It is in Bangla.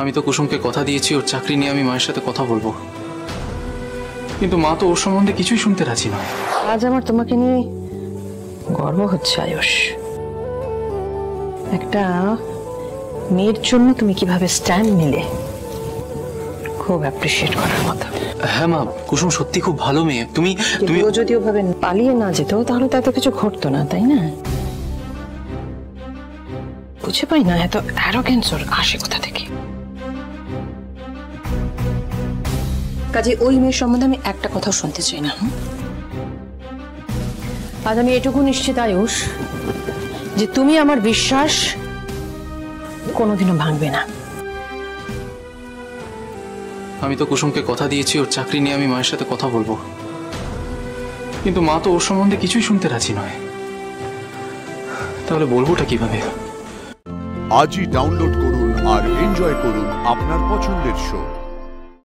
আমি তো কুসুমকে কথা দিয়েছি ওর চাকরি নিয়ে আমি মায়ের সাথে কথা বলবো, কিন্তু মা তো ওর সম্বন্ধে কিছুই শুনতে রাজি নয়। আজ আমার তোমাকে নিয়ে গর্ব হচ্ছে আয়ুষ। একটা মেয়ের জন্য তুমি কিভাবে স্ট্যান্ড নিলে, খুব অ্যাপ্রিশিয়েট করার মতো। হ্যাঁ মা, কুসুম সত্যি খুব ভালো মেয়ে। তুমি ও যদি ওভাবে পালিয়ে না যেত তাহলে তো এত কিছু ঘটতো না, তাই না? বুঝে পাই না এত অ্যারোগেন্স ওর আসে কোথা থেকে। কাজে ওই মেয়ের সম্বন্ধে আমি একটা কথা শুনতে চাই না। আজ আমি এটুকু নিশ্চিত আয়ুষ যে তুমি আমার বিশ্বাস কোনোদিনও ভাঙবে না। আমি তো কুসুমকে কথা দিয়েছি ওর চাকরি নিয়ে আমি মায়ের সাথে কথা বলবো, কিন্তু মা তো ওর সম্বন্ধে কিছুই শুনতে রাজি নয়। তাহলে বলবোটা কিভাবে? আজই ডাউনলোড করুন আর এনজয় করুন আপনার পছন্দের শো।